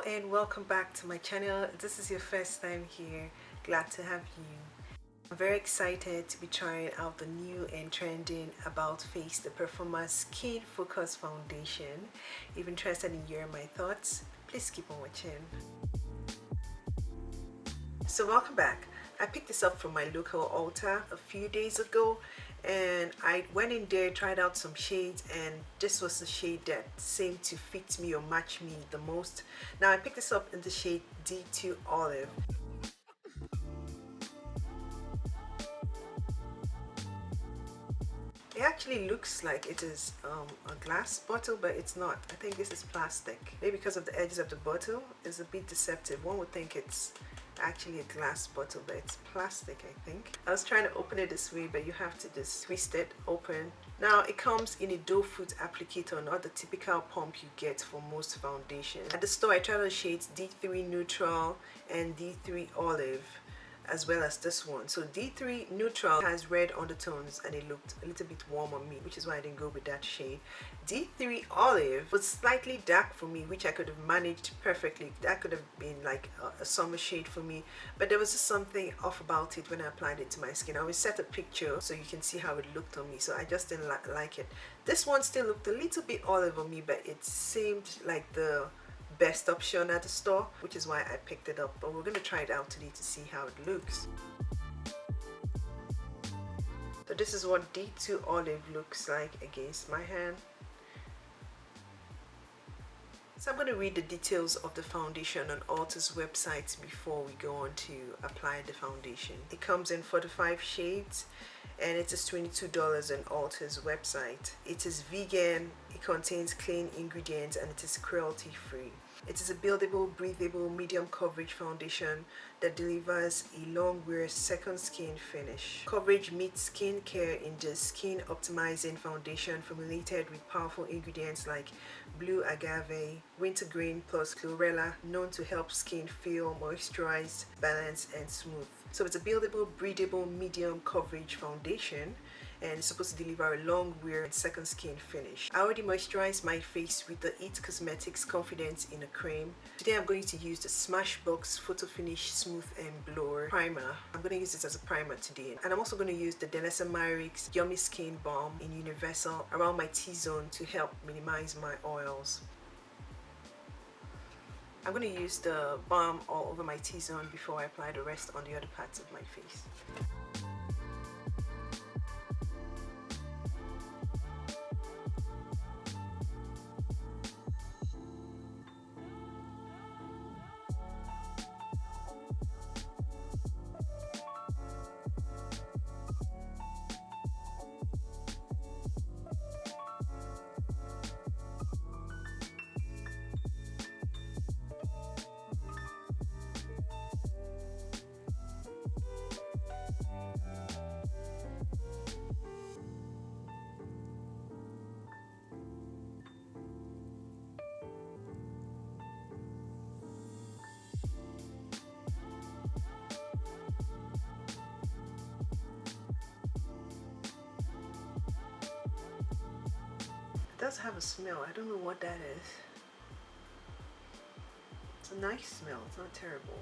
and welcome back to my channel. If this is your first time here, glad to have you. I'm very excited to be trying out the new and trending About Face the Performer Skin Focus Foundation. If you're interested in hearing my thoughts, please keep on watching. So welcome back. I picked this up from my local Ulta a few days ago, and I went in there, tried out some shades, and this was the shade that seemed to fit me or match me the most. Now I picked this up in the shade D2 Olive. It actually looks like it is a glass bottle, but it's not. I think this is plastic. Maybe because of the edges of the bottle, it's a bit deceptive. One would think it's actually a glass bottle, but it's plastic, I think. I was trying to open it this way, but you have to just twist it open. Now it comes in a doe foot applicator, not the typical pump you get for most foundations. At the store I tried the shades D3 Neutral and D3 Olive, as well as this one. So D3 Neutral has red undertones and it looked a little bit warm on me, which is why I didn't go with that shade. D3 Olive was slightly dark for me, which I could have managed perfectly. That could have been like a summer shade for me, but there was just something off about it when I applied it to my skin. I always set a picture so you can see how it looked on me, so I just didn't like it. This one still looked a little bit olive on me, but it seemed like the best option at the store, which is why I picked it up. But we're going to try it out today to see how it looks. So this is what D2 Olive looks like against my hand. So I'm going to read the details of the foundation on Ulta's website before we go on to apply the foundation. It comes in 45 shades and it is $22 on Ulta's website. It is vegan, it contains clean ingredients, and it is cruelty free. It is a buildable, breathable, medium coverage foundation that delivers a long-wear second skin finish. Coverage meets skin care in the skin optimizing foundation formulated with powerful ingredients like blue agave, wintergreen plus chlorella, known to help skin feel moisturized, balanced, and smooth. So it's a buildable, breathable, medium coverage foundation, and it's supposed to deliver a long wear and second skin finish. I already moisturized my face with the It Cosmetics Confidence in a Cream. Today I'm going to use the Smashbox Photo Finish Smooth and Blur Primer. I'm going to use this as a primer today. And I'm also going to use the Denessa Myricks Yummy Skin Balm in Universal around my T-zone to help minimize my oils. I'm going to use the balm all over my T-zone before I apply the rest on the other parts of my face. It does have a smell. I don't know what that is. It's a nice smell. It's not terrible.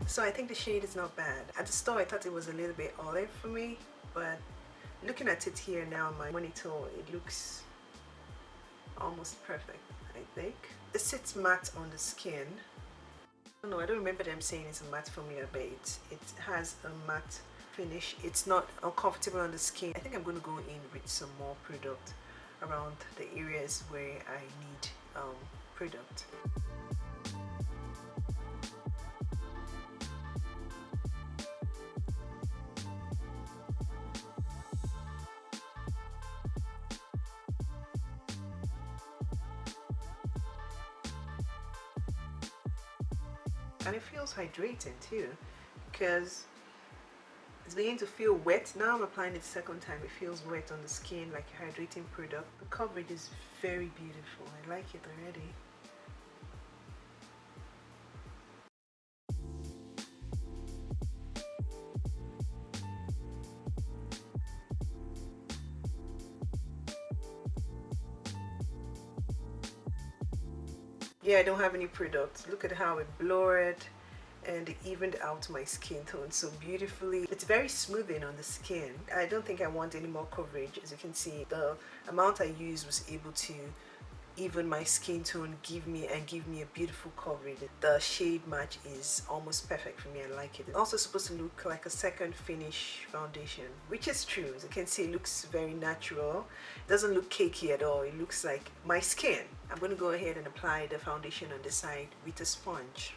So I think the shade is not bad. At the store I thought it was a little bit olive for me, but looking at it here now on my monitor, it looks almost perfect, I think. It sits matte on the skin. I don't know, I don't remember them saying it's a matte formula, but it has a matte finish. It's not uncomfortable on the skin. I think I'm going to go in with some more product around the areas where I need product. And it feels hydrating too, because it's beginning to feel wet. Now I'm applying it the second time. It feels wet on the skin like a hydrating product. The coverage is very beautiful. I like it already. Yeah, I don't have any products. Look at how it blurred and it evened out my skin tone so beautifully. It's very smoothing on the skin. I don't think I want any more coverage. As you can see, the amount I used was able to even my skin tone give me a beautiful coverage. The shade match is almost perfect for me. I like it. It's also supposed to look like a second finish foundation, which is true. As you can see, it looks very natural. It doesn't look cakey at all. It looks like my skin. I'm going to go ahead and apply the foundation on the side with a sponge.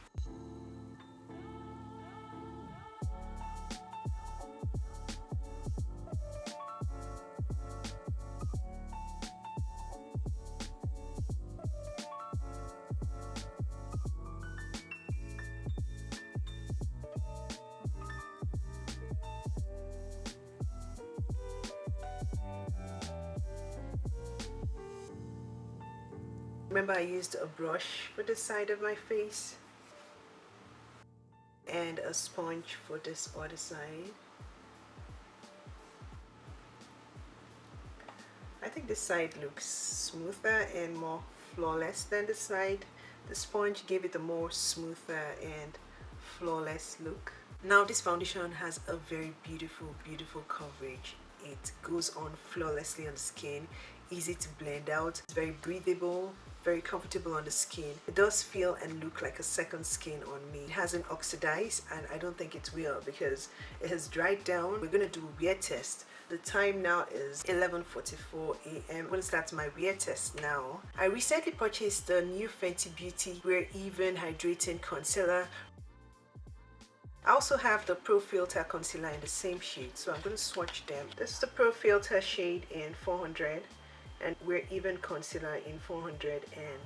Remember, I used a brush for the side of my face and a sponge for this other side. I think this side looks smoother and more flawless than the side. The sponge gave it a more smoother and flawless look. Now this foundation has a very beautiful coverage. It goes on flawlessly on the skin, easy to blend out, it's very breathable, very comfortable on the skin. It does feel and look like a second skin on me. It hasn't oxidized, and I don't think it will because it has dried down. We're gonna do a wear test. The time now is 11:44 a.m. I'm gonna start my wear test now. I recently purchased the new Fenty Beauty Wear Even Hydrating Concealer. I also have the Pro Filter concealer in the same shade, so I'm going to swatch them. This is the Pro Filter shade in 400 and Wear Even concealer in 400, and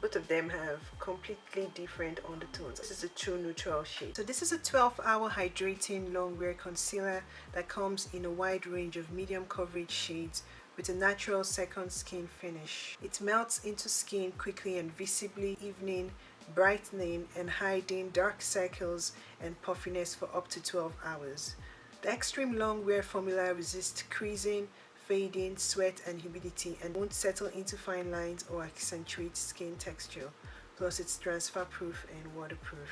both of them have completely different undertones. This is a true neutral shade. So this is a 12-hour hydrating Longwear concealer that comes in a wide range of medium coverage shades with a natural second skin finish. It melts into skin quickly and visibly, evening, brightening and hiding dark circles and puffiness for up to 12 hours. The extreme Longwear formula resists creasing, fading, sweat and humidity, and won't settle into fine lines or accentuate skin texture. Plus it's transfer proof and waterproof.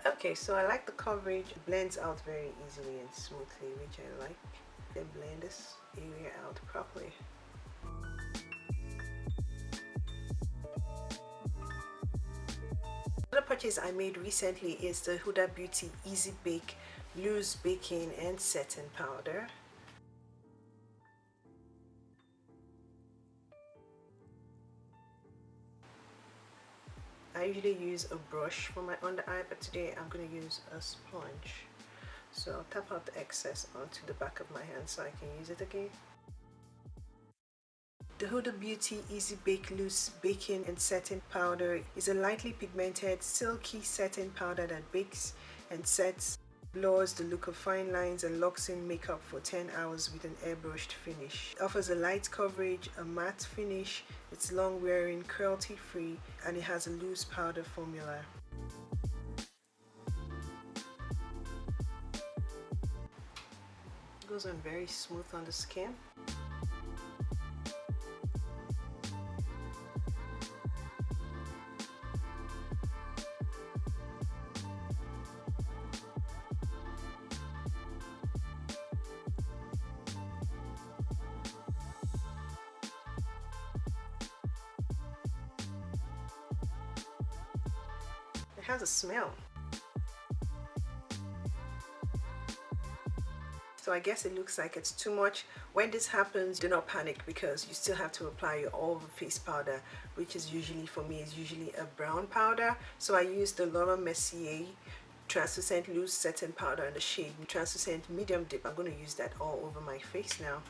Okay, so I like the coverage. It blends out very easily and smoothly, which I like. Then blend this area out properly. Another purchase I made recently is the HUDA Beauty Easy Bake Loose Baking and Setting Powder. I usually use a brush for my under eye, but today I'm going to use a sponge. So I'll tap out the excess onto the back of my hand so I can use it again. The HUDA Beauty Easy Bake Loose Baking and Setting Powder is a lightly pigmented, silky setting powder that bakes and sets, blurs the look of fine lines and locks in makeup for 10 hours with an airbrushed finish. It offers a light coverage, a matte finish, it's long wearing, cruelty free, and it has a loose powder formula. It goes on very smooth on the skin. It has a smell. So I guess it looks like it's too much. When this happens, do not panic, because you still have to apply your all-over face powder, which is usually, for me, is usually a brown powder. So I use the Laura Mercier translucent loose setting powder in the shade translucent medium dip. I'm going to use that all over my face now.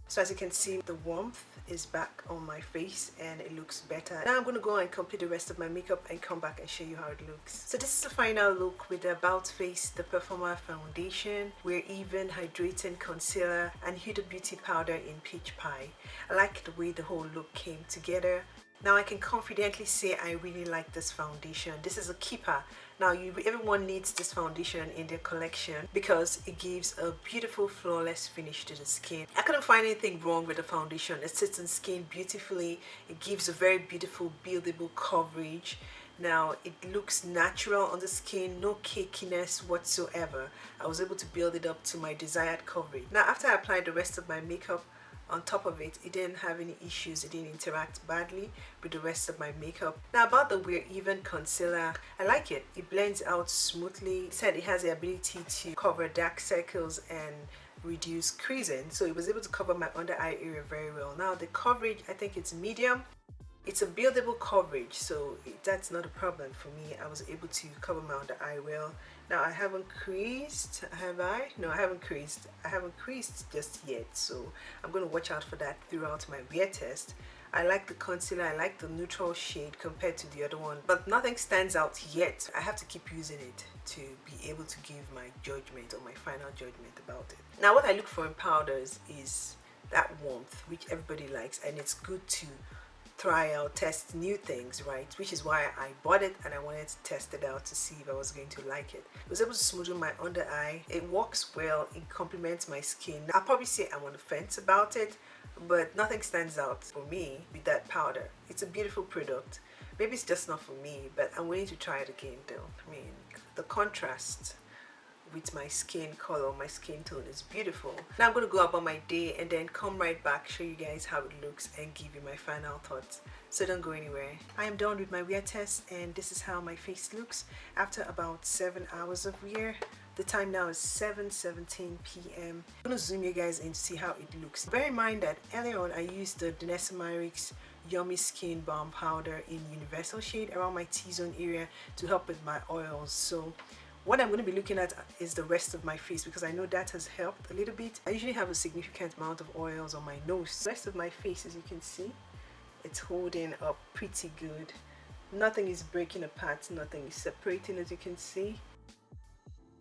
So as you can see, the warmth is back on my face and it looks better. Now I'm going to go and complete the rest of my makeup and come back and show you how it looks. So this is the final look with the About Face, the Performer Foundation, We're Even Hydrating Concealer, and Huda Beauty Powder in Peach Pie. I like the way the whole look came together. Now I can confidently say I really like this foundation. This is a keeper. Now everyone needs this foundation in their collection because it gives a beautiful flawless finish to the skin. I couldn't find anything wrong with the foundation. It sits on skin beautifully. It gives a very beautiful buildable coverage. Now it looks natural on the skin, no cakiness whatsoever. I was able to build it up to my desired coverage. Now after I applied the rest of my makeup on top of it, it didn't have any issues. It didn't interact badly with the rest of my makeup. Now about the We're Even concealer, I like it. It blends out smoothly. It said it has the ability to cover dark circles and reduce creasing, so it was able to cover my under eye area very well. Now the coverage, I think it's medium. It's a buildable coverage, so that's not a problem for me. I was able to cover my under eye well. Now I haven't creased, have I? No, I haven't creased. I haven't creased just yet, so I'm going to watch out for that throughout my wear test. I like the concealer, I like the neutral shade compared to the other one, but nothing stands out yet. I have to keep using it to be able to give my judgment or my final judgment about it. Now what I look for in powders is that warmth, which everybody likes, and it's good to try out, test new things, right? Which is why I bought it and I wanted to test it out to see if I was going to like it. I was able to smoothen my under eye. It works well, it complements my skin. I'll probably say I'm on the fence about it, but nothing stands out for me with that powder. It's a beautiful product. Maybe it's just not for me, but I'm willing to try it again though. I mean, the contrast with my skin color, my skin tone is beautiful. Now I'm going to go about my day and then come right back, show you guys how it looks and give you my final thoughts. So don't go anywhere. I am done with my wear test and this is how my face looks after about 7 hours of wear. The time now is 7:17 p.m. I'm going to zoom you guys in to see how it looks. Bear in mind that earlier on I used the Danessa Myricks Yummy Skin Balm Powder in Universal shade around my T-zone area to help with my oils. So what I'm going to be looking at is the rest of my face because I know that has helped a little bit. I usually have a significant amount of oils on my nose. The rest of my face, as you can see, it's holding up pretty good. Nothing is breaking apart, nothing is separating, as you can see.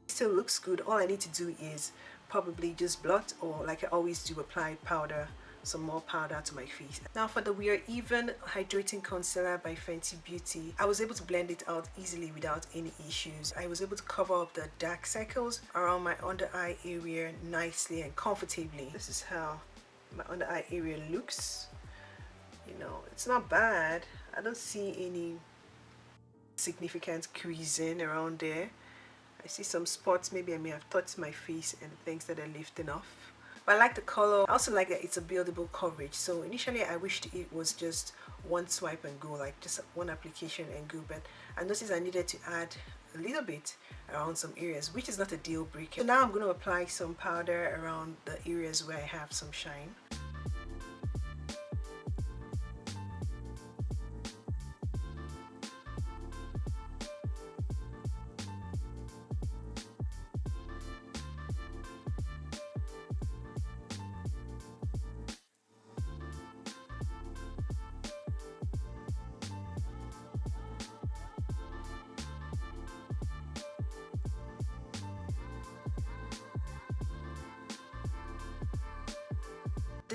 It still looks good. All I need to do is probably just blot, or like I always do, apply powder, some more powder to my face. Now for the We're Even Hydrating Concealer by Fenty Beauty, I was able to blend it out easily without any issues. I was able to cover up the dark circles around my under eye area nicely and comfortably. This is how my under eye area looks. You know, it's not bad. I don't see any significant creasing around there. I see some spots. Maybe I may have touched my face and things that are lifting off. But I like the color. I also like that it's a buildable coverage. So initially I wished it was just one swipe and go, like just one application and go, but I noticed I needed to add a little bit around some areas, which is not a deal breaker. So now I'm going to apply some powder around the areas where I have some shine.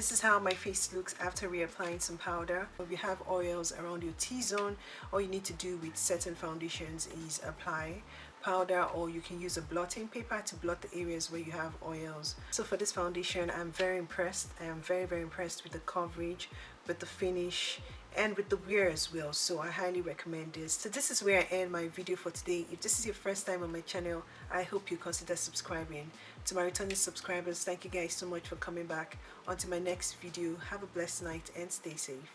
this is how my face looks after reapplying some powder. If you have oils around your T-zone, all you need to do with certain foundations is apply powder, or you can use a blotting paper to blot the areas where you have oils. So for this foundation, I'm very impressed. I am very impressed with the coverage, with the finish, and with the wear as well. So I highly recommend this. So this is where I end my video for today. If this is your first time on my channel, I hope you consider subscribing. To my returning subscribers, thank you guys so much for coming back. On to my next video. Have a blessed night and stay safe.